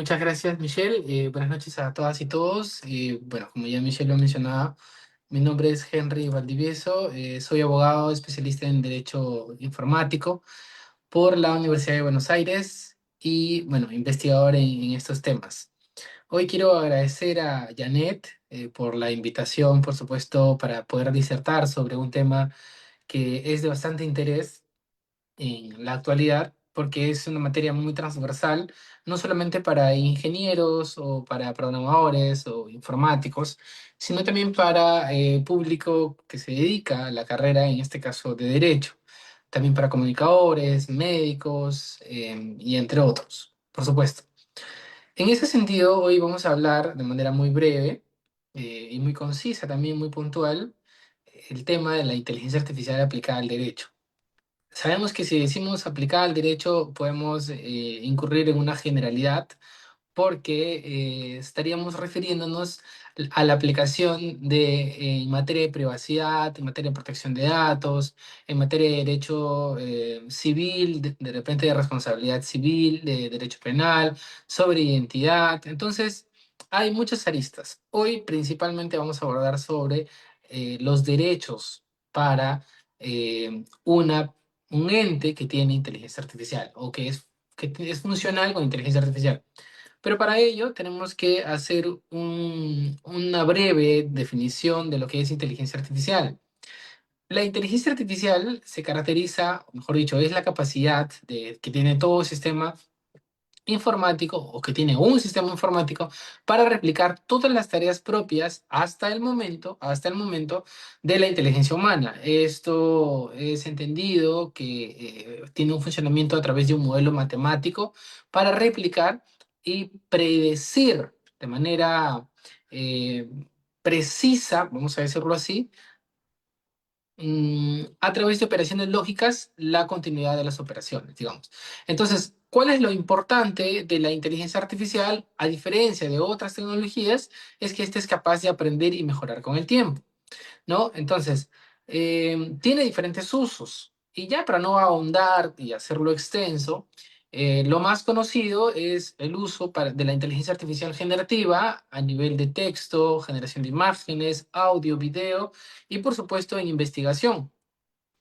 Muchas gracias, Michelle. Buenas noches a todas y todos. Bueno, como ya Michelle lo mencionaba, mi nombre es Henry Valdivieso. Soy abogado especialista en Derecho Informático por la Universidad de Buenos Aires y, bueno, investigador en estos temas. Hoy quiero agradecer a Janet por la invitación, por supuesto, para poder disertar sobre un tema que es de bastante interés en la actualidad, porque es una materia muy transversal, no solamente para ingenieros o para programadores o informáticos, sino también para público que se dedica a la carrera, en este caso de derecho, también para comunicadores, médicos y entre otros, por supuesto. En ese sentido, hoy vamos a hablar de manera muy breve y muy concisa, también muy puntual, el tema de la inteligencia artificial aplicada al derecho. Sabemos que si decimos aplicar al derecho podemos incurrir en una generalidad porque estaríamos refiriéndonos a la aplicación en materia de privacidad, en materia de protección de datos, en materia de derecho civil, de repente de responsabilidad civil, de derecho penal, sobre identidad. Entonces, hay muchas aristas. Hoy principalmente vamos a abordar sobre los derechos para un ente que tiene inteligencia artificial o que es funcional con inteligencia artificial. Pero para ello tenemos que hacer una breve definición de lo que es inteligencia artificial. La inteligencia artificial se caracteriza, o mejor dicho, es la capacidad que tiene todo sistema informático o que tiene un sistema informático para replicar todas las tareas propias hasta el momento de la inteligencia humana. Esto es entendido que tiene un funcionamiento a través de un modelo matemático para replicar y predecir de manera eh, precisa, vamos a decirlo así, a través de operaciones lógicas la continuidad de las operaciones, digamos. Entonces, ¿cuál es lo importante de la inteligencia artificial, a diferencia de otras tecnologías? Es que ésta es capaz de aprender y mejorar con el tiempo. ¿No? Entonces, tiene diferentes usos. Y ya para no ahondar y hacerlo extenso, lo más conocido es el uso de la inteligencia artificial generativa a nivel de texto, generación de imágenes, audio, video y por supuesto en investigación.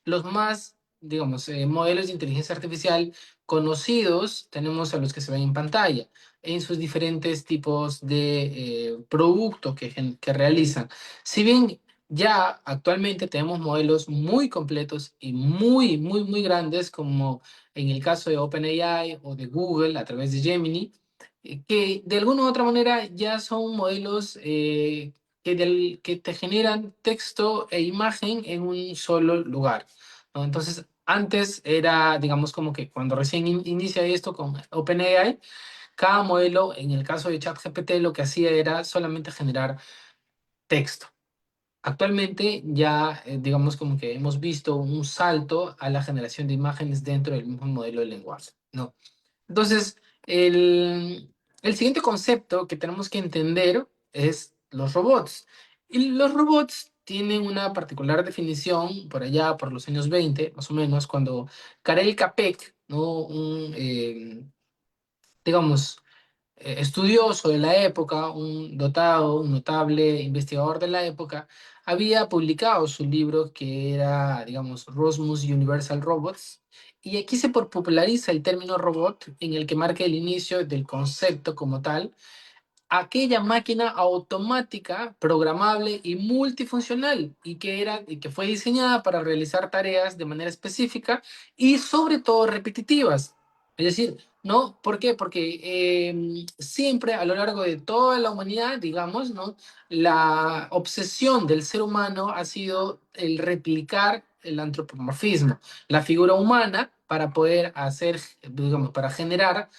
Los más, digamos, modelos de inteligencia artificial conocidos tenemos a los que se ven en pantalla, en sus diferentes tipos de productos que realizan. Si bien ya actualmente tenemos modelos muy completos y muy, muy, muy grandes, como en el caso de OpenAI o de Google a través de Gemini, que de alguna u otra manera ya son modelos que te generan texto e imagen en un solo lugar. ¿No? Entonces, antes era, digamos, como que cuando recién inicia esto con OpenAI, cada modelo, en el caso de ChatGPT, lo que hacía era solamente generar texto. Actualmente ya, digamos, como que hemos visto un salto a la generación de imágenes dentro del mismo modelo de lenguaje, ¿no? Entonces, el siguiente concepto que tenemos que entender es los robots. Y los robots tienen una particular definición por allá, por los años 20 más o menos, cuando Karel Capek, ¿no? Digamos, estudioso de la época, un dotado, un notable investigador de la época, había publicado su libro que era, digamos, Rosmus Universal Robots. Y aquí se populariza el término robot en el que marca el inicio del concepto como tal, aquella máquina automática, programable y multifuncional y que fue diseñada para realizar tareas de manera específica y sobre todo repetitivas. Es decir, ¿no? ¿Por qué? Porque siempre a lo largo de toda la humanidad, digamos, ¿no? La obsesión del ser humano ha sido el replicar el antropomorfismo, la figura humana para poder hacer, digamos, para generar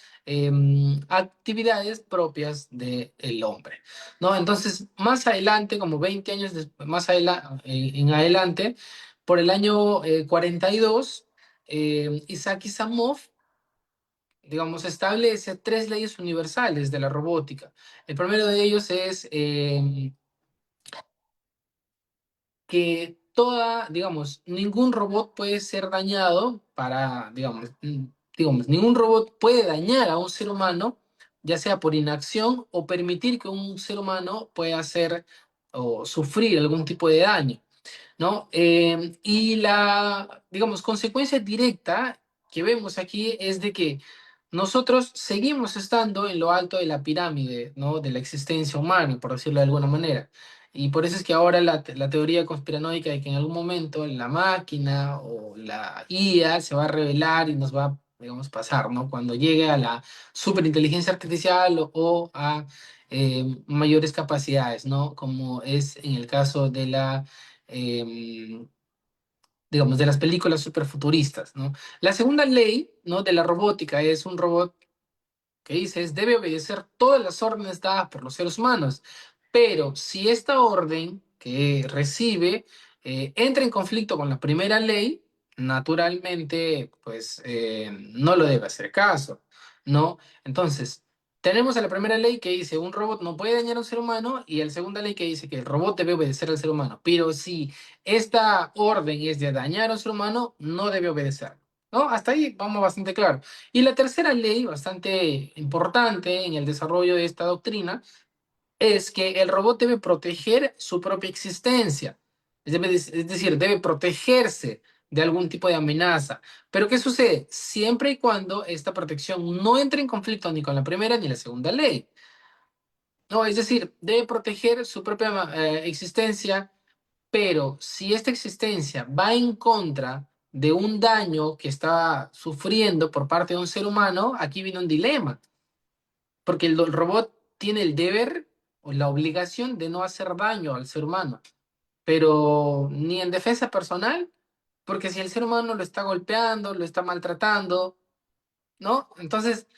actividades propias del hombre, ¿no? Entonces, más adelante, como 20 años más en adelante, por el año 42, Isaac Asimov, digamos, establece tres leyes universales de la robótica. El primero de ellos es que digamos, ningún robot puede ser dañado digamos, ningún robot puede dañar a un ser humano ya sea por inacción o permitir que un ser humano pueda hacer o sufrir algún tipo de daño, ¿no? Y la, digamos, consecuencia directa que vemos aquí es de que nosotros seguimos estando en lo alto de la pirámide, ¿no? De la existencia humana, por decirlo de alguna manera. Y por eso es que ahora la teoría conspiranoica de que en algún momento la máquina o la IA se va a revelar y nos va a, digamos, pasar, ¿no? Cuando llegue a la superinteligencia artificial o a mayores capacidades, ¿no? Como es en el caso de la em, digamos, de las películas superfuturistas, ¿no? La segunda ley, ¿no? De la robótica es un robot que dice es debe obedecer todas las órdenes dadas por los seres humanos, pero si esta orden que recibe entra en conflicto con la primera ley, naturalmente, pues no lo debe hacer caso, ¿no? Entonces, tenemos a la primera ley que dice un robot no puede dañar a un ser humano y a la segunda ley que dice que el robot debe obedecer al ser humano, pero si esta orden es de dañar a un ser humano, no debe obedecer. ¿No? Hasta ahí vamos bastante claro. Y la tercera ley, bastante importante en el desarrollo de esta doctrina, es que el robot debe proteger su propia existencia. Es decir, debe protegerse de algún tipo de amenaza. Pero ¿qué sucede? Siempre y cuando esta protección no entre en conflicto ni con la primera ni la segunda ley. No, es decir, debe proteger su propia existencia, pero si esta existencia va en contra de un daño que está sufriendo por parte de un ser humano, aquí viene un dilema, porque el robot tiene el deber o la obligación de no hacer daño al ser humano, pero ni en defensa personal, porque si el ser humano lo está golpeando, lo está maltratando, ¿no? Entonces,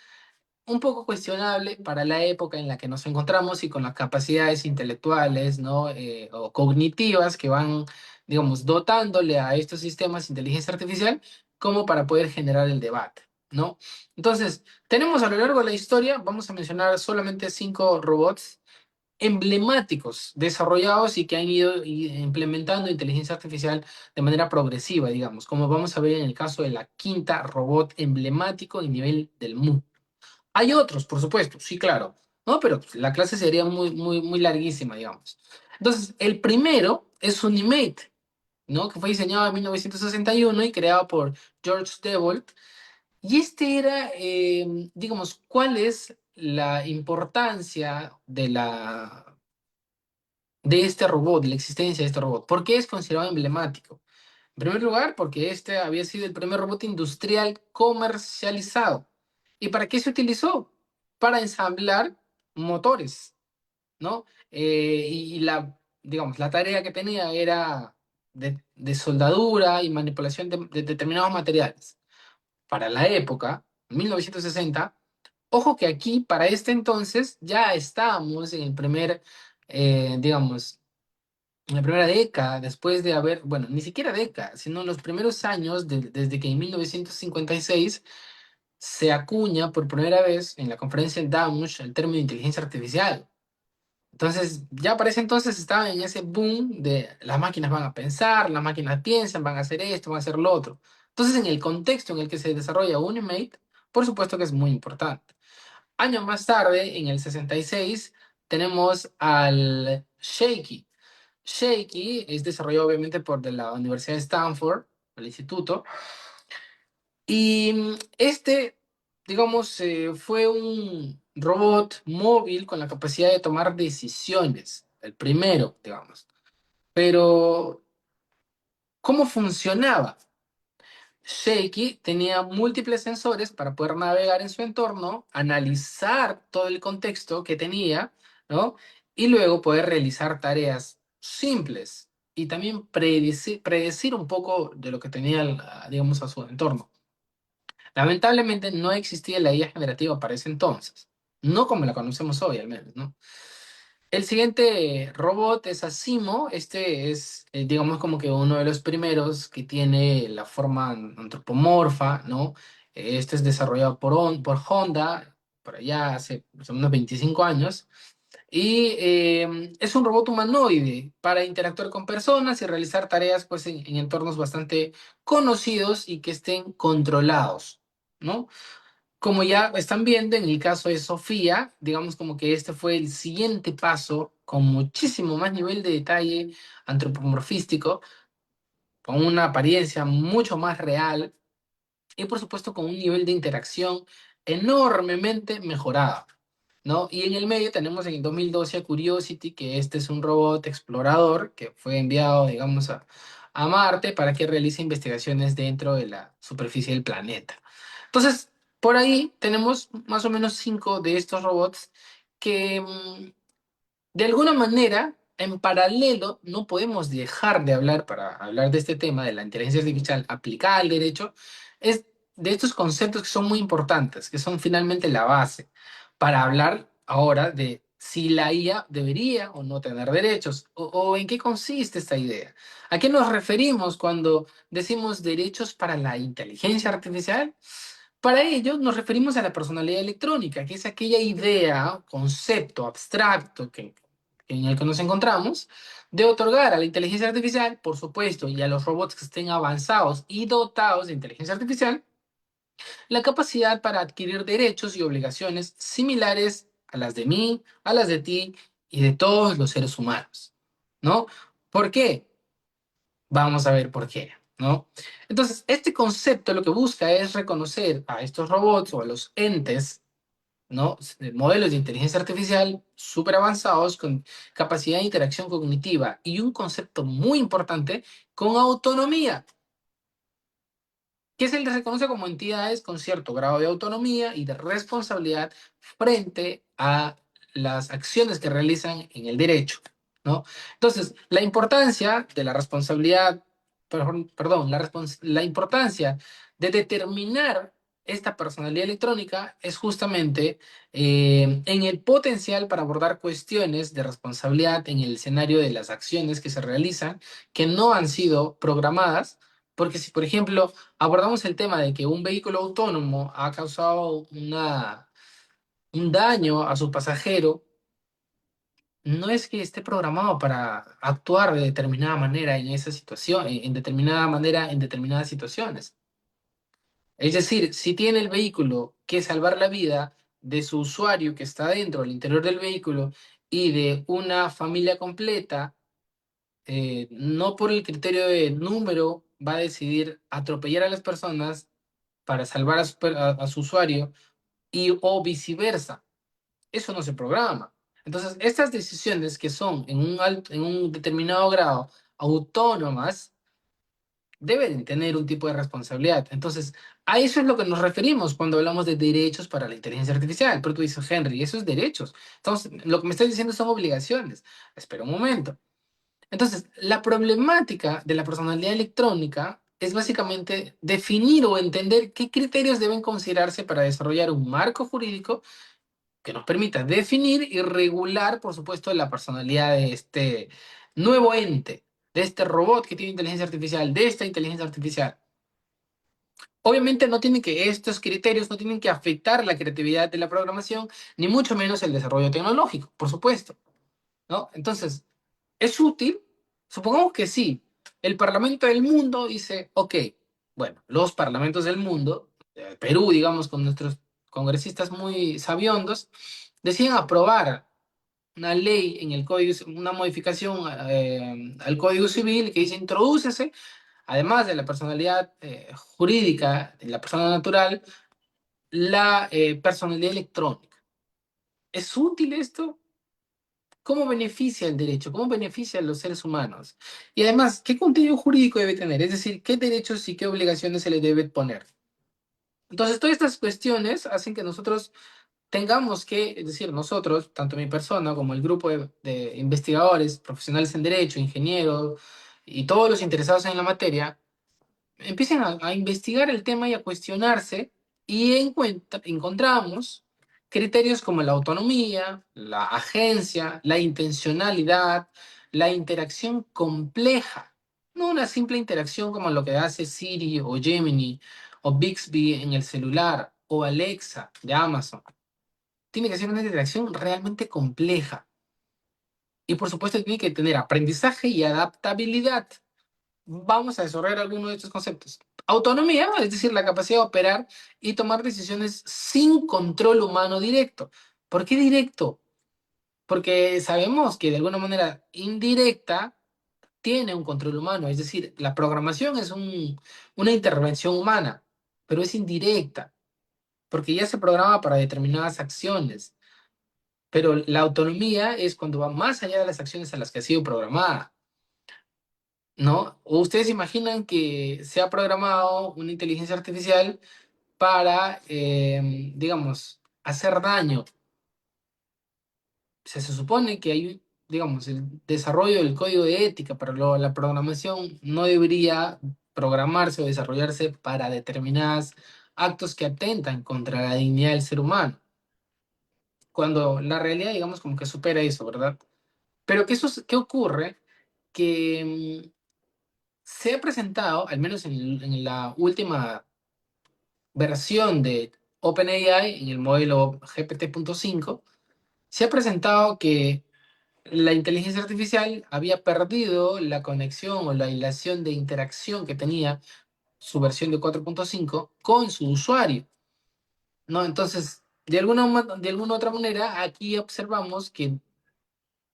un poco cuestionable para la época en la que nos encontramos y con las capacidades intelectuales, ¿no? O cognitivas que van, digamos, dotándole a estos sistemas de inteligencia artificial como para poder generar el debate, ¿no? Entonces, tenemos a lo largo de la historia, vamos a mencionar solamente 5 robots emblemáticos, desarrollados y que han ido implementando inteligencia artificial de manera progresiva, digamos, como vamos a ver en el caso de la quinta robot emblemático en nivel del mundo. Hay otros, por supuesto, sí, claro, ¿no? Pero pues, la clase sería muy larguísima, digamos. Entonces, el primero es Unimate, ¿no? Que fue diseñado en 1961 y creado por George Devol. Y este era, digamos, ¿cuál es la importancia de este robot, de la existencia de este robot? ¿Por qué es considerado emblemático? En primer lugar, porque este había sido el primer robot industrial comercializado. ¿Y para qué se utilizó? Para ensamblar motores, ¿no? Y la, digamos, la tarea que tenía era de soldadura y manipulación de determinados materiales. Para la época, 1960, ojo que aquí, para este entonces, ya estábamos en el primer, digamos, en la primera década, después de haber, bueno, ni siquiera década, sino en los primeros años, desde que en 1956 se acuña por primera vez en la conferencia de Davos el término de inteligencia artificial. Entonces, ya para ese entonces estaban en ese boom de las máquinas van a pensar, las máquinas piensan, van a hacer esto, van a hacer lo otro. Entonces, en el contexto en el que se desarrolla Unimate, por supuesto que es muy importante. Años más tarde, en el 66, tenemos al Shaky. Shaky es desarrollado obviamente por de la Universidad de Stanford, el instituto, y este, digamos, fue un robot móvil con la capacidad de tomar decisiones, el primero, digamos. Pero, ¿cómo funcionaba? Shaky tenía múltiples sensores para poder navegar en su entorno, analizar todo el contexto que tenía, ¿no? Y luego poder realizar tareas simples y también predecir un poco de lo que tenía, digamos, a su entorno. Lamentablemente no existía la IA generativa para ese entonces, no como la conocemos hoy al menos, ¿no? El siguiente robot es Asimo. Este es, digamos, como que uno de los primeros que tiene la forma antropomorfa, ¿no? Este es desarrollado por Honda, por allá hace más o menos 25 años. Y es un robot humanoide para interactuar con personas y realizar tareas pues, en entornos bastante conocidos y que estén controlados, ¿no? Como ya están viendo, en el caso de Sofía, digamos como que este fue el siguiente paso con muchísimo más nivel de detalle antropomorfístico, con una apariencia mucho más real y por supuesto con un nivel de interacción enormemente mejorado, ¿no? Y en el medio tenemos en el 2012 a Curiosity, que este es un robot explorador que fue enviado, digamos, a Marte para que realice investigaciones dentro de la superficie del planeta. Entonces, por ahí tenemos más o menos 5 de estos robots que de alguna manera, en paralelo, no podemos dejar de hablar para hablar de este tema de la inteligencia artificial aplicada al derecho, es de estos conceptos que son muy importantes, que son finalmente la base para hablar ahora de si la IA debería o no tener derechos, o en qué consiste esta idea. ¿A qué nos referimos cuando decimos derechos para la inteligencia artificial? Para ello nos referimos a la personalidad electrónica, que es aquella idea, concepto abstracto en el que nos encontramos, de otorgar a la inteligencia artificial, por supuesto, y a los robots que estén avanzados y dotados de inteligencia artificial, la capacidad para adquirir derechos y obligaciones similares a las de mí, a las de ti y de todos los seres humanos, ¿no? ¿Por qué? Vamos a ver por qué, ¿no? Entonces, este concepto lo que busca es reconocer a estos robots o a los entes, ¿no? Modelos de inteligencia artificial súper avanzados con capacidad de interacción cognitiva y un concepto muy importante, con autonomía, que se les reconoce como entidades con cierto grado de autonomía y de responsabilidad frente a las acciones que realizan en el derecho, ¿no? Entonces, la importancia de la responsabilidad, perdón, la importancia de determinar esta personalidad electrónica es justamente en el potencial para abordar cuestiones de responsabilidad en el escenario de las acciones que se realizan que no han sido programadas, porque si, por ejemplo, abordamos el tema de que un vehículo autónomo ha causado un daño a su pasajero, no es que esté programado para actuar de determinada manera en esa situación, en determinada manera en determinadas situaciones. Es decir, si tiene el vehículo que salvar la vida de su usuario que está dentro, al interior del vehículo, y de una familia completa, no por el criterio de número va a decidir atropellar a las personas para salvar a su usuario y o viceversa. Eso no se programa. Entonces, estas decisiones que son en un determinado grado autónomas, deben tener un tipo de responsabilidad. Entonces, a eso es lo que nos referimos cuando hablamos de derechos para la inteligencia artificial. Pero tú dices, Henry, esos derechos. Entonces, lo que me estás diciendo son obligaciones. Espera un momento. Entonces, la problemática de la personalidad electrónica es básicamente definir o entender qué criterios deben considerarse para desarrollar un marco jurídico que nos permita definir y regular, por supuesto, la personalidad de este nuevo ente, de este robot que tiene inteligencia artificial, de esta inteligencia artificial. Obviamente no tienen que, estos criterios no tienen que afectar la creatividad de la programación, ni mucho menos el desarrollo tecnológico, por supuesto, ¿no? Entonces, ¿es útil? Supongamos que sí. El Parlamento del mundo dice, ok, bueno, los parlamentos del mundo, Perú, digamos, con nuestros congresistas muy sabiondos, deciden aprobar una ley en el código, una modificación al Código Civil que dice, introdúcese, además de la personalidad jurídica de la persona natural, la personalidad electrónica. ¿Es útil esto? ¿Cómo beneficia el derecho? ¿Cómo beneficia a los seres humanos? Y además, ¿qué contenido jurídico debe tener? Es decir, ¿qué derechos y qué obligaciones se le debe poner? Entonces, todas estas cuestiones hacen que nosotros tengamos que, es decir, nosotros, tanto mi persona como el grupo de investigadores, profesionales en derecho, ingenieros y todos los interesados en la materia, empiecen a investigar el tema y a cuestionarse y encontramos criterios como la autonomía, la agencia, la intencionalidad, la interacción compleja, no una simple interacción como lo que hace Siri o Gemini o Bixby en el celular o Alexa de Amazon. Tiene que ser una interacción realmente compleja y por supuesto tiene que tener aprendizaje y adaptabilidad. Vamos a desarrollar alguno de estos conceptos. Autonomía, es decir, la capacidad de operar y tomar decisiones sin control humano directo. ¿Por qué directo? Porque sabemos que de alguna manera indirecta tiene un control humano, es decir, la programación es una intervención humana, pero es indirecta, porque ya se programa para determinadas acciones, pero la autonomía es cuando va más allá de las acciones a las que ha sido programada, ¿no? ¿O ustedes imaginan que se ha programado una inteligencia artificial para, digamos, hacer daño? Se supone que hay, digamos, el desarrollo del código de ética para la programación no debería programarse o desarrollarse para determinados actos que atentan contra la dignidad del ser humano, cuando la realidad, digamos, como que supera eso, ¿verdad? Pero ¿qué ocurre? Que se ha presentado, al menos en la última versión de OpenAI, en el modelo GPT-5, se ha presentado que la inteligencia artificial había perdido la conexión o la hilación de interacción que tenía su versión de 4.5 con su usuario, ¿no? Entonces, de alguna otra manera, aquí observamos que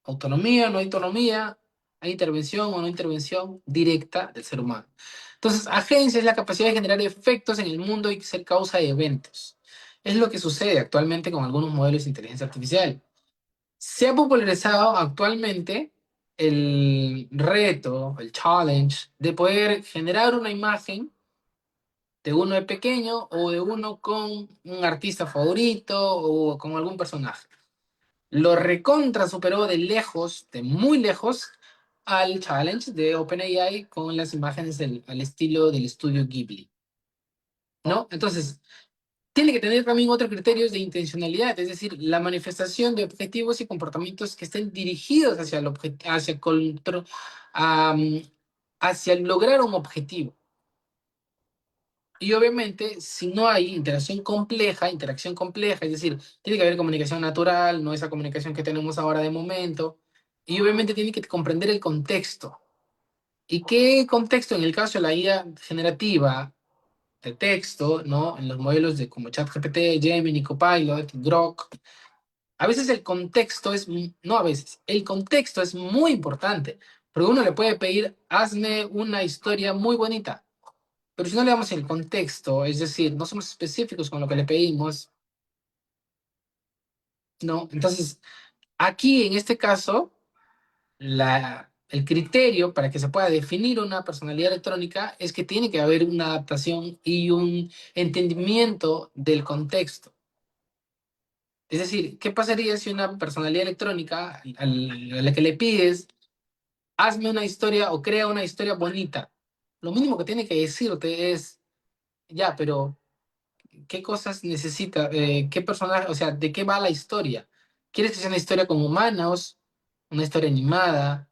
autonomía, no autonomía, hay intervención o no intervención directa del ser humano. Entonces, agencia es la capacidad de generar efectos en el mundo y ser causa de eventos. Es lo que sucede actualmente con algunos modelos de inteligencia artificial. Se ha popularizado actualmente el reto, el challenge, de poder generar una imagen de uno de pequeño o de uno con un artista favorito o con algún personaje. Lo recontra superó de lejos, de muy lejos, al challenge de OpenAI con las imágenes al estilo del estudio Ghibli, ¿no? Entonces, tiene que tener también otros criterios de intencionalidad, es decir, la manifestación de objetivos y comportamientos que estén dirigidos hacia am, hacia lograr un objetivo. Y obviamente, si no hay interacción compleja, es decir, tiene que haber comunicación natural, no esa comunicación que tenemos ahora de momento, y obviamente tiene que comprender el contexto. ¿Y qué contexto? En el caso de la IA generativa de texto, ¿no? En los modelos de como ChatGPT, Gemini, Copilot, Grok, a veces el contexto es, no a veces, el contexto es muy importante, porque uno le puede pedir, hazme una historia muy bonita, pero si no le damos el contexto, es decir, no somos específicos con lo que le pedimos, ¿no? Entonces, aquí en este caso, el criterio para que se pueda definir una personalidad electrónica es que tiene que haber una adaptación y un entendimiento del contexto. Es decir, ¿qué pasaría si una personalidad electrónica a la que le pides, hazme una historia o crea una historia bonita? Lo mínimo que tiene que decirte es, ya, pero ¿qué cosas necesita? ¿Qué personaje? O sea, ¿de qué va la historia? ¿Quieres que sea una historia con humanos? ¿Una historia animada?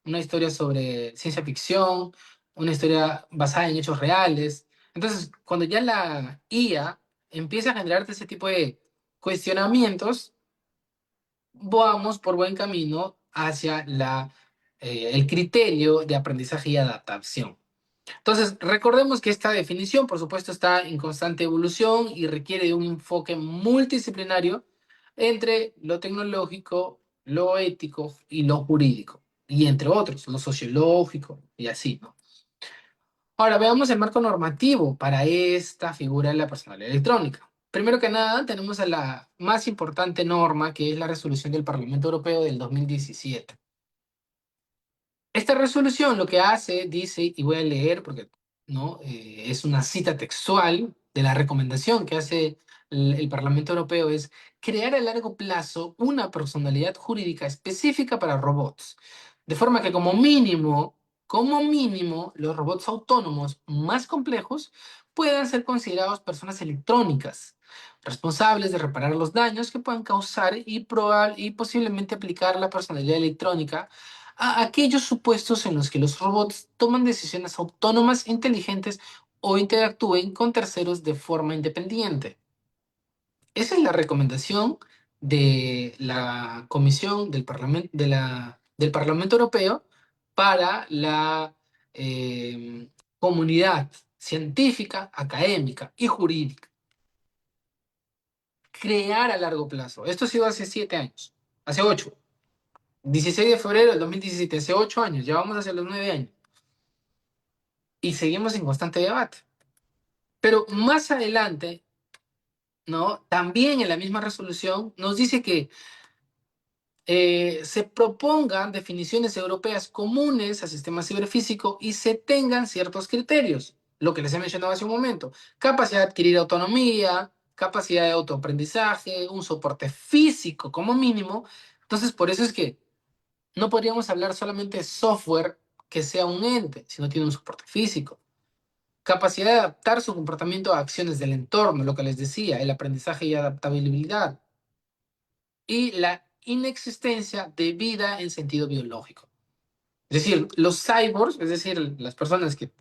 ¿Una historia sobre ciencia ficción? ¿Una historia basada en hechos reales? Entonces, cuando ya la IA empieza a generarte ese tipo de cuestionamientos, vamos por buen camino hacia el criterio de aprendizaje y adaptación. Entonces, recordemos que esta definición, por supuesto, está en constante evolución y requiere de un enfoque multidisciplinario entre lo tecnológico, lo ético y lo jurídico, y entre otros, lo sociológico y así, ¿no? Ahora, veamos el marco normativo para esta figura de la personalidad electrónica. Primero que nada, tenemos a la más importante norma, que es la resolución del Parlamento Europeo del 2017. Esta resolución lo que hace, dice, y voy a leer porque no, es una cita textual de la recomendación que hace el Parlamento Europeo, es crear a largo plazo una personalidad jurídica específica para robots, de forma que como mínimo, los robots autónomos más complejos puedan ser considerados personas electrónicas, responsables de reparar los daños que puedan causar y posiblemente aplicar la personalidad electrónica a aquellos supuestos en los que los robots toman decisiones autónomas, inteligentes o interactúen con terceros de forma independiente. Esa es la recomendación de la Comisión del Parlamento Europeo para la eh, comunidad. científica, académica y jurídica. Crear a largo plazo. Esto ha sido hace 7 años, hace 8. 16 de febrero del 2017, hace 8 años, ya vamos hacia los 9 años. Y seguimos en constante debate. Pero más adelante, ¿no? También en la misma resolución nos dice que se propongan definiciones europeas comunes al sistema ciberfísico y se tengan ciertos criterios, lo que les he mencionado hace un momento: capacidad de adquirir autonomía, capacidad de autoaprendizaje, un soporte físico como mínimo. Entonces, por eso es que no podríamos hablar solamente de software que sea un ente, si no tiene un soporte físico. Capacidad de adaptar su comportamiento a acciones del entorno, lo que les decía, el aprendizaje y adaptabilidad, y la inexistencia de vida en sentido biológico. Es decir, los cyborgs, es decir, las personas que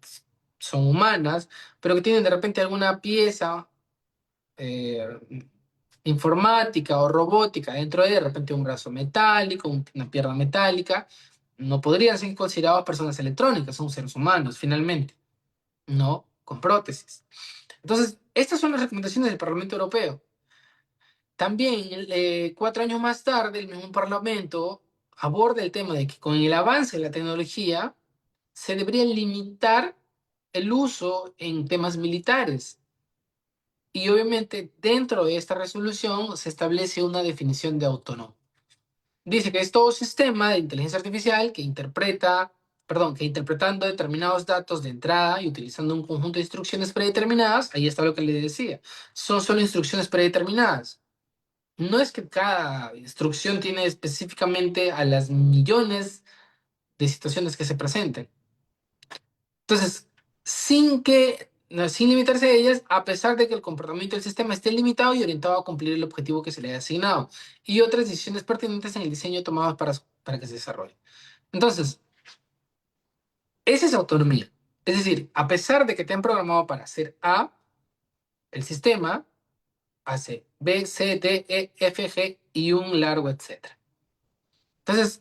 son humanas, pero que tienen de repente alguna pieza eh, informática o robótica dentro de repente un brazo metálico, una pierna metálica, no podrían ser considerados personas electrónicas, son seres humanos, finalmente, no con prótesis. Entonces, estas son las recomendaciones del Parlamento Europeo. También, 4 años más tarde, el mismo Parlamento aborda el tema de que con el avance de la tecnología se debería limitar el uso en temas militares. Y obviamente dentro de esta resolución se establece una definición de autónomo. Dice que es todo sistema de inteligencia artificial que que interpretando determinados datos de entrada y utilizando un conjunto de instrucciones predeterminadas, ahí está lo que le decía, son solo instrucciones predeterminadas. No es que cada instrucción tiene específicamente a las millones de situaciones que se presenten. Entonces, sin limitarse a ellas, a pesar de que el comportamiento del sistema esté limitado y orientado a cumplir el objetivo que se le haya asignado, y otras decisiones pertinentes en el diseño tomadas para que se desarrolle. Entonces, esa es autonomía. Es decir, a pesar de que te han programado para hacer A, el sistema hace B, C, D, E, F, G y un largo etcétera. Entonces,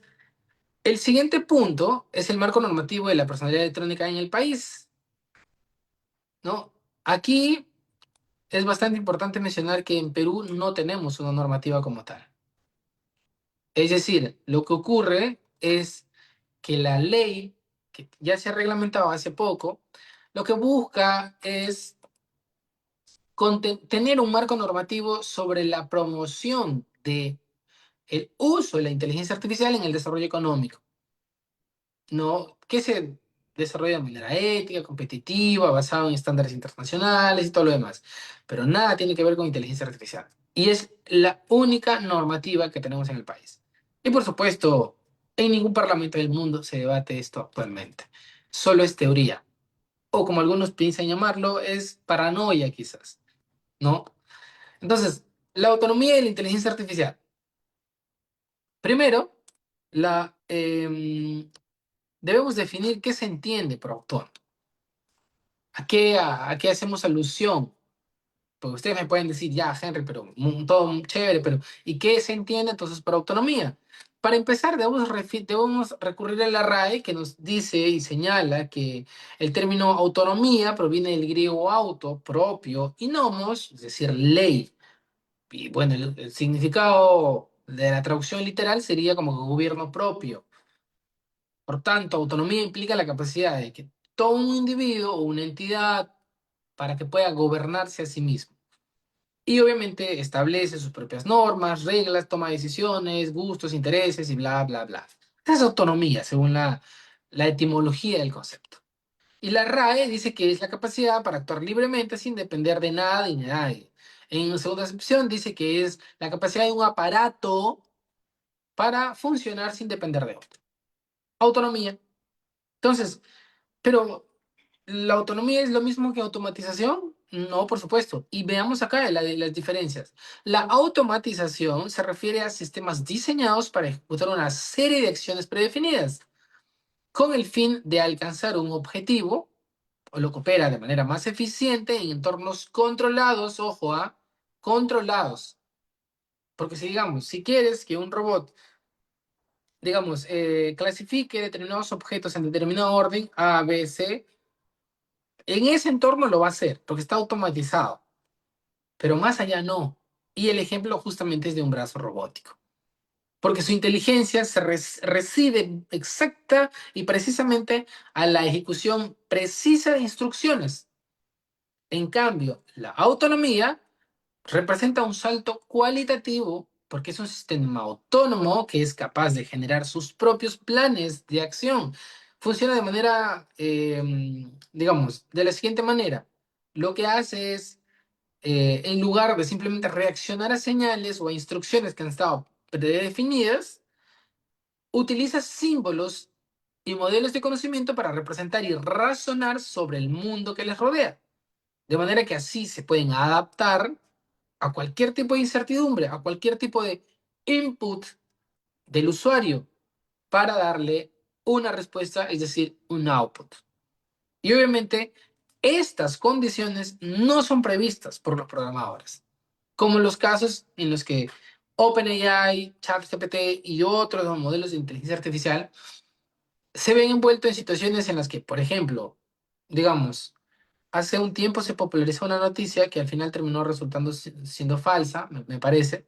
el siguiente punto es el marco normativo de la personalidad electrónica en el país, ¿no? Aquí es bastante importante mencionar que en Perú no tenemos una normativa como tal. Es decir, lo que ocurre es que la ley, que ya se ha reglamentado hace poco, lo que busca es tener un marco normativo sobre la promoción de el uso de la inteligencia artificial en el desarrollo económico, ¿no? Que se desarrolla de manera ética, competitiva, basada en estándares internacionales y todo lo demás. Pero nada tiene que ver con inteligencia artificial. Y es la única normativa que tenemos en el país. Y por supuesto, en ningún parlamento del mundo se debate esto actualmente. Solo es teoría. O como algunos piensan llamarlo, es paranoia quizás, ¿no? Entonces, la autonomía y la inteligencia artificial. Primero, debemos definir qué se entiende por autónomo. ¿A qué hacemos alusión? Porque ustedes me pueden decir, ya, Henry, pero todo chévere, pero ¿y qué se entiende entonces por autonomía? Para empezar, debemos recurrir a la RAE, que nos dice y señala que el término autonomía proviene del griego auto, propio, y nomos, es decir, ley. Y bueno, el significado de la traducción literal sería como gobierno propio. Por tanto, autonomía implica la capacidad de que todo un individuo o una entidad para que pueda gobernarse a sí mismo. Y obviamente establece sus propias normas, reglas, toma decisiones, gustos, intereses y bla, bla, bla. Esa es autonomía, según la etimología del concepto. Y la RAE dice que es la capacidad para actuar libremente sin depender de nada y de nadie. En segunda acepción dice que es la capacidad de un aparato para funcionar sin depender de otro. Autonomía. Entonces, pero, ¿la autonomía es lo mismo que automatización? No, por supuesto. Y veamos acá las diferencias. La automatización se refiere a sistemas diseñados para ejecutar una serie de acciones predefinidas con el fin de alcanzar un objetivo, o lo que opera de manera más eficiente en entornos controlados, ojo, controlados. Porque si quieres que un robot, digamos, clasifique determinados objetos en determinado orden, A, B, C, En ese entorno lo va a hacer, porque está automatizado, pero más allá no. Y el ejemplo justamente es de un brazo robótico, porque su inteligencia reside exacta y precisamente a la ejecución precisa de instrucciones. En cambio, la autonomía representa un salto cualitativo porque es un sistema autónomo que es capaz de generar sus propios planes de acción. Funciona de manera, digamos, de la siguiente manera. Lo que hace es, en lugar de simplemente reaccionar a señales o a instrucciones que han estado predefinidas, utiliza símbolos y modelos de conocimiento para representar y razonar sobre el mundo que les rodea. De manera que así se pueden adaptar a cualquier tipo de incertidumbre, a cualquier tipo de input del usuario para darle una respuesta, es decir, un output. Y obviamente estas condiciones no son previstas por los programadores, como los casos en los que OpenAI, ChatGPT y otros modelos de inteligencia artificial se ven envueltos en situaciones en las que, por ejemplo, digamos, hace un tiempo se popularizó una noticia que al final terminó resultando siendo falsa, me parece,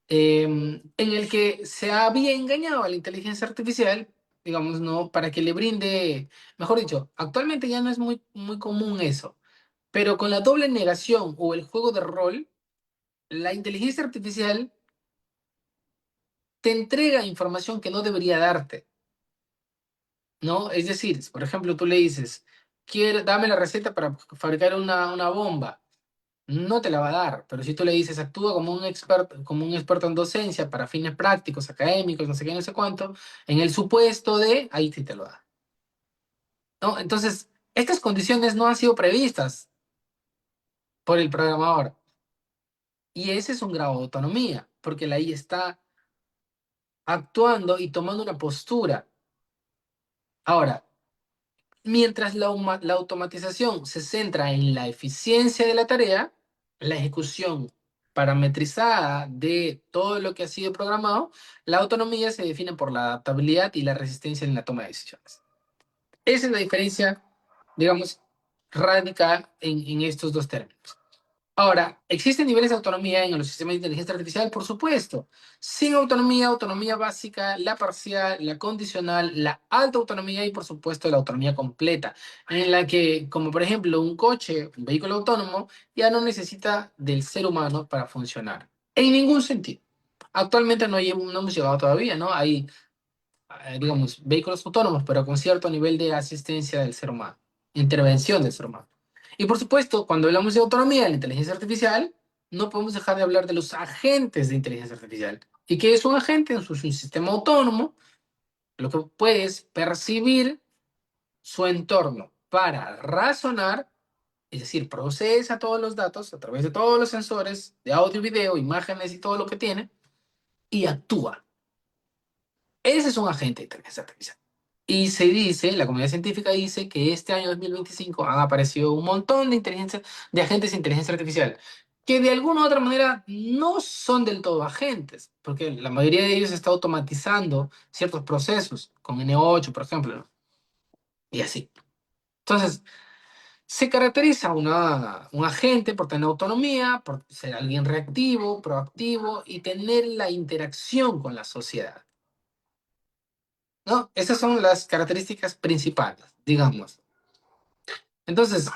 en el que se había engañado a la inteligencia artificial, digamos, ¿no? Para que le brinde, mejor dicho, actualmente ya no es muy común eso, pero con la doble negación o el juego de rol, la inteligencia artificial te entrega información que no debería darte, ¿no? Es decir, por ejemplo, tú le dices, dame la receta para fabricar una bomba. No te la va a dar, pero si tú le dices, actúa como un experto en docencia para fines prácticos, académicos, no sé qué, no sé cuánto, en el supuesto de, ahí sí te lo da, ¿no? Entonces, estas condiciones no han sido previstas por el programador y ese es un grado de autonomía, porque la IA está actuando y tomando una postura. Ahora, mientras la automatización se centra en la eficiencia de la tarea, la ejecución parametrizada de todo lo que ha sido programado, la autonomía se define por la adaptabilidad y la resistencia en la toma de decisiones. Esa es la diferencia, digamos, radical en estos dos términos. Ahora, ¿existen niveles de autonomía en los sistemas de inteligencia artificial? Por supuesto. Sin autonomía, autonomía básica, la parcial, la condicional, la alta autonomía y por supuesto la autonomía completa, en la que, como por ejemplo un coche, un vehículo autónomo, ya no necesita del ser humano para funcionar. En ningún sentido. Actualmente no hemos llegado todavía, ¿no? Hay, digamos, vehículos autónomos, pero con cierto nivel de asistencia del ser humano, intervención del ser humano. Y por supuesto, cuando hablamos de autonomía de la inteligencia artificial, no podemos dejar de hablar de los agentes de inteligencia artificial. ¿Y qué es un agente? Es un sistema autónomo, lo que puede es percibir su entorno para razonar, es decir, procesa todos los datos a través de todos los sensores de audio, video, imágenes y todo lo que tiene, y actúa. Ese es un agente de inteligencia artificial. Y se dice, la comunidad científica dice que este año 2025 han aparecido un montón de agentes de inteligencia artificial, que de alguna u otra manera no son del todo agentes, porque la mayoría de ellos está automatizando ciertos procesos, con N8, por ejemplo, ¿no? Y así. Entonces, se caracteriza un agente por tener autonomía, por ser alguien reactivo, proactivo y tener la interacción con la sociedad, ¿no? Esas son las características principales, digamos. Entonces,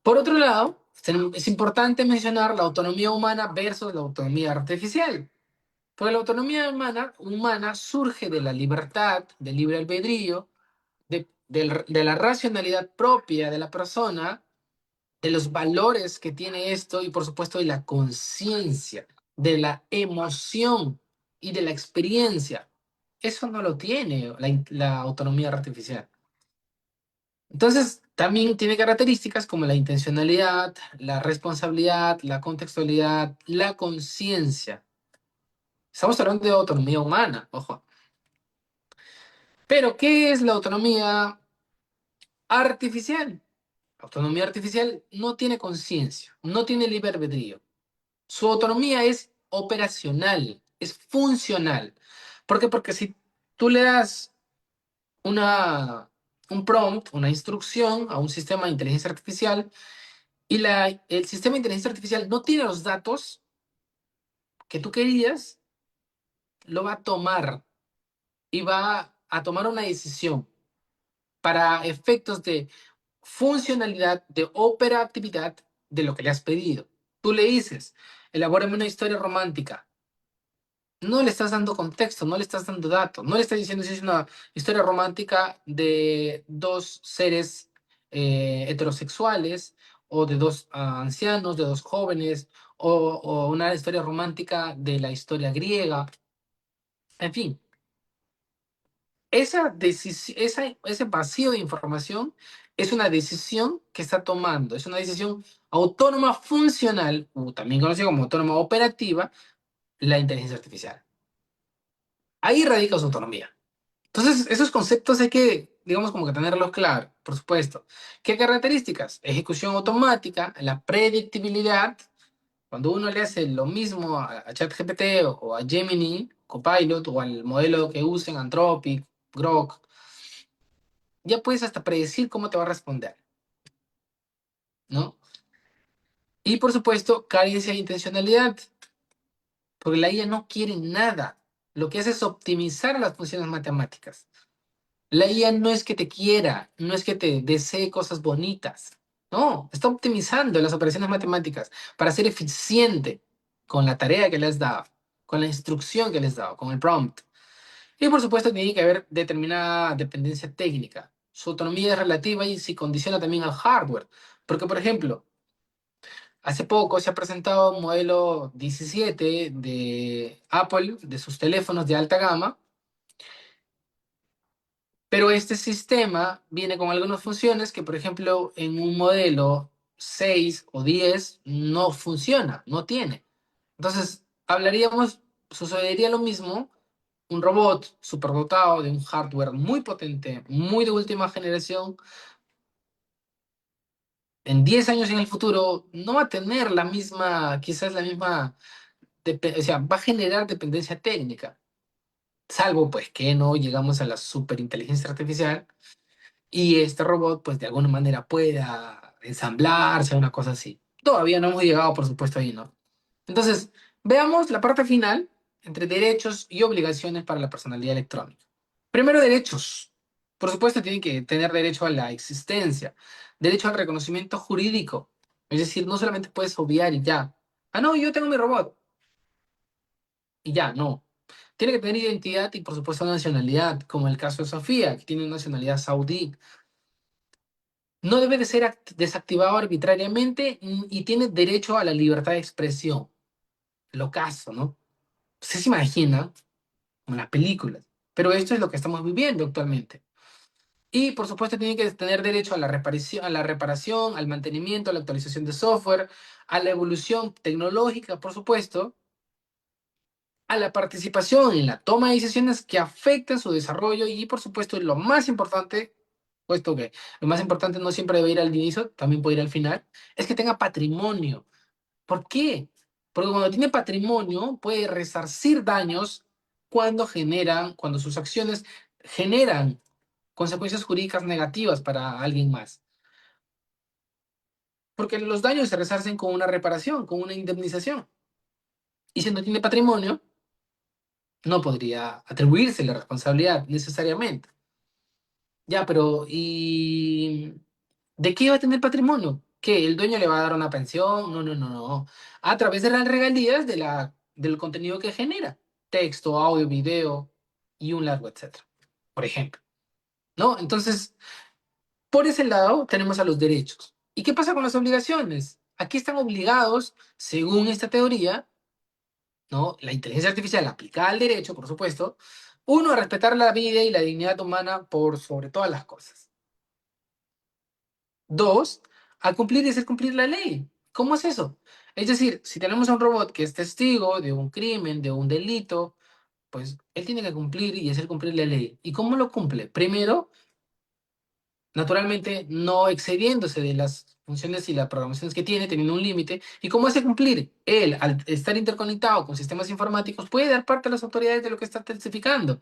por otro lado, es importante mencionar la autonomía humana versus la autonomía artificial. Porque la autonomía humana surge de la libertad, del libre albedrío, de la racionalidad propia de la persona, de los valores que tiene esto y por supuesto de la conciencia, de la emoción y de la experiencia. Eso no lo tiene la autonomía artificial. Entonces, también tiene características como la intencionalidad, la responsabilidad, la contextualidad, la conciencia. Estamos hablando de autonomía humana, ojo. Pero, ¿qué es la autonomía artificial? La autonomía artificial no tiene conciencia, no tiene libre albedrío. Su autonomía es operacional, es funcional. ¿Por qué? Porque si tú le das una, un prompt, una instrucción a un sistema de inteligencia artificial y el sistema de inteligencia artificial no tiene los datos que tú querías, lo va a tomar y va a tomar una decisión para efectos de funcionalidad, de operatividad de lo que le has pedido. Tú le dices, elabórame una historia romántica. No le estás dando contexto, no le estás dando datos, no le estás diciendo si es una historia romántica de dos seres heterosexuales o de dos ancianos, de dos jóvenes o una historia romántica de la historia griega. En fin, ese vacío de información es una decisión que está tomando, es una decisión autónoma funcional, o también conocida como autónoma operativa, la inteligencia artificial. Ahí radica su autonomía. Entonces, esos conceptos hay que, digamos, como que tenerlos claros, por supuesto. ¿Qué características? Ejecución automática, la predictibilidad. Cuando uno le hace lo mismo a ChatGPT o a Gemini, Copilot o al modelo que usen, Anthropic, Grok, ya puedes hasta predecir cómo te va a responder, ¿no? Y por supuesto, carencia de intencionalidad, porque la IA no quiere nada. Lo que hace es optimizar las funciones matemáticas. La IA no es que te quiera, no es que te desee cosas bonitas. No, está optimizando las operaciones matemáticas para ser eficiente con la tarea que le has dado, con la instrucción que les has dado, con el prompt. Y por supuesto tiene que haber determinada dependencia técnica. Su autonomía es relativa y se condiciona también al hardware. Porque, por ejemplo, hace poco se ha presentado un modelo 17 de Apple, de sus teléfonos de alta gama, pero este sistema viene con algunas funciones que, por ejemplo, en un modelo 6 o 10 no funciona, no tiene. Entonces, sucedería lo mismo, un robot superdotado de un hardware muy potente, muy de última generación, en 10 años en el futuro no va a tener la misma, quizás la misma, o sea, va a generar dependencia técnica, salvo pues que no llegamos a la superinteligencia artificial y este robot pues de alguna manera pueda ensamblarse, una cosa así. Todavía no hemos llegado, por supuesto, ahí, ¿no? Entonces, veamos la parte final entre derechos y obligaciones para la personalidad electrónica. Primero, derechos. Por supuesto, tienen que tener derecho a la existencia, derecho al reconocimiento jurídico. Es decir, no solamente puedes obviar y ya. Ah, no, yo tengo mi robot y ya, no. Tiene que tener identidad y, por supuesto, nacionalidad, como el caso de Sofía, que tiene nacionalidad saudí. No debe de ser desactivado arbitrariamente y tiene derecho a la libertad de expresión. Lo caso, ¿no? Usted se imagina, como en las películas, pero esto es lo que estamos viviendo actualmente. Y por supuesto tiene que tener derecho a la reparación, al mantenimiento, a la actualización de software, a la evolución tecnológica, por supuesto, a la participación en la toma de decisiones que afecten su desarrollo y por supuesto lo más importante, puesto que lo más importante no siempre debe ir al inicio, también puede ir al final, es que tenga patrimonio. ¿Por qué? Porque cuando tiene patrimonio puede resarcir daños cuando sus acciones generan consecuencias jurídicas negativas para alguien más. Porque los daños se resarcen con una reparación, con una indemnización. Y si no tiene patrimonio, no podría atribuirse la responsabilidad necesariamente. Ya, pero ¿y de qué va a tener patrimonio? ¿Qué? ¿El dueño le va a dar una pensión? No, no, no, no. A través de las regalías del contenido que genera. Texto, audio, video y un largo etcétera. Por ejemplo. ¿No? Entonces, por ese lado tenemos a los derechos. ¿Y qué pasa con las obligaciones? Aquí están obligados, según esta teoría, ¿no? La inteligencia artificial aplicada al derecho, por supuesto, uno, a respetar la vida y la dignidad humana por sobre todas las cosas. Dos, a cumplir y hacer cumplir la ley. ¿Cómo es eso? Es decir, si tenemos a un robot que es testigo de un crimen, de un delito, pues él tiene que cumplir y hacer cumplir la ley. ¿Y cómo lo cumple? Primero, naturalmente, no excediéndose de las funciones y las programaciones que tiene, teniendo un límite. ¿Y cómo hace cumplir? Él, al estar interconectado con sistemas informáticos, puede dar parte a las autoridades de lo que está testificando.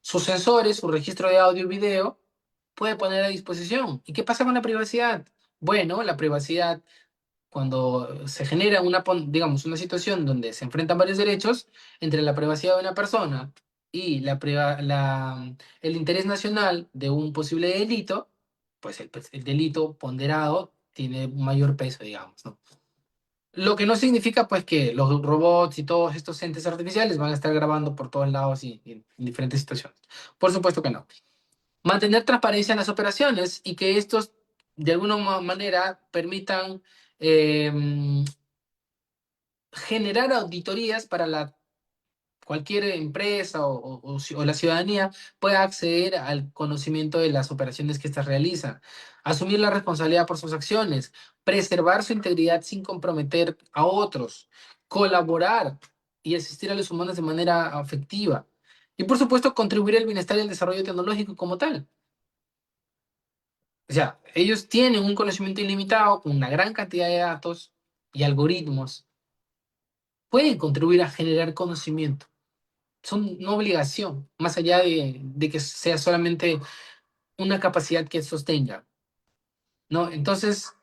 Sus sensores, su registro de audio y video, puede poner a disposición. ¿Y qué pasa con la privacidad? Bueno, la privacidad, cuando se genera digamos, una situación donde se enfrentan varios derechos entre la privacidad de una persona y el interés nacional de un posible delito, pues el delito ponderado tiene un mayor peso, digamos, ¿no? Lo que no significa pues que los robots y todos estos entes artificiales van a estar grabando por todos lados y en diferentes situaciones. Por supuesto que no. Mantener transparencia en las operaciones y que estos de alguna manera permitan eh, generar auditorías para cualquier empresa o la ciudadanía pueda acceder al conocimiento de las operaciones que éstas realizan, asumir la responsabilidad por sus acciones, preservar su integridad sin comprometer a otros, colaborar y asistir a los humanos de manera afectiva. Y por supuesto, contribuir al bienestar y al desarrollo tecnológico como tal. O sea, ellos tienen un conocimiento ilimitado con una gran cantidad de datos y algoritmos. Pueden contribuir a generar conocimiento. Son una obligación, más allá de que sea solamente una capacidad que sostenga, ¿no? Entonces,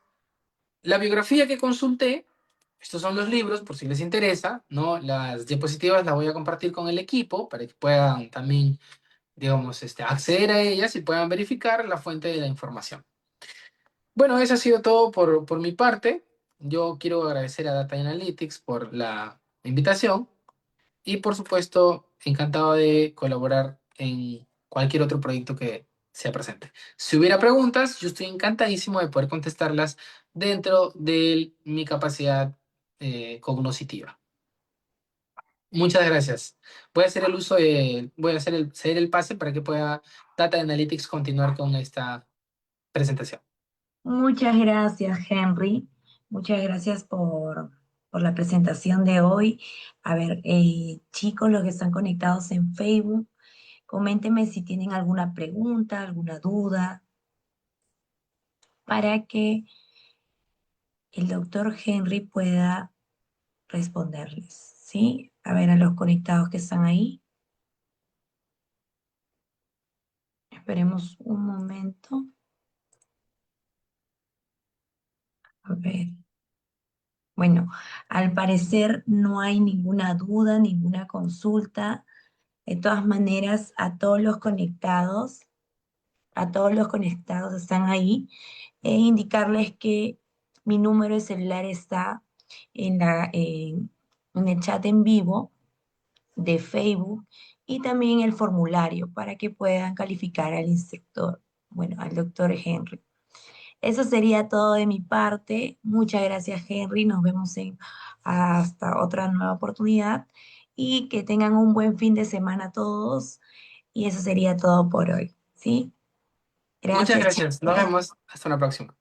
la biografía que consulté, estos son los libros, por si les interesa, ¿no? Las diapositivas las voy a compartir con el equipo para que puedan también, digamos, acceder a ellas y puedan verificar la fuente de la información. Bueno, eso ha sido todo por mi parte. Yo quiero agradecer a Data Analytics por la invitación y por supuesto encantado de colaborar en cualquier otro proyecto que sea presente. Si hubiera preguntas, yo estoy encantadísimo de poder contestarlas dentro de mi capacidad cognoscitiva. Muchas gracias. Voy a hacer el uso voy a hacer ceder el pase para que pueda Data Analytics continuar con esta presentación. Muchas gracias, Henry. Muchas gracias por la presentación de hoy. A ver, chicos, los que están conectados en Facebook, coméntenme si tienen alguna pregunta, alguna duda, para que el doctor Henry pueda responderles, ¿sí? A ver, a los conectados que están ahí. Esperemos un momento. A ver. Bueno, al parecer no hay ninguna duda, ninguna consulta. De todas maneras, a todos los conectados están ahí, indicarles que mi número de celular está en el chat en vivo de Facebook y también el formulario para que puedan calificar al instructor, bueno, al doctor Henry. Eso sería todo de mi parte. Muchas gracias, Henry. Nos vemos hasta otra nueva oportunidad y que tengan un buen fin de semana todos. Y eso sería todo por hoy, ¿sí? Muchas Gracias, gracias. Nos chicos. vemos. Hasta una próxima.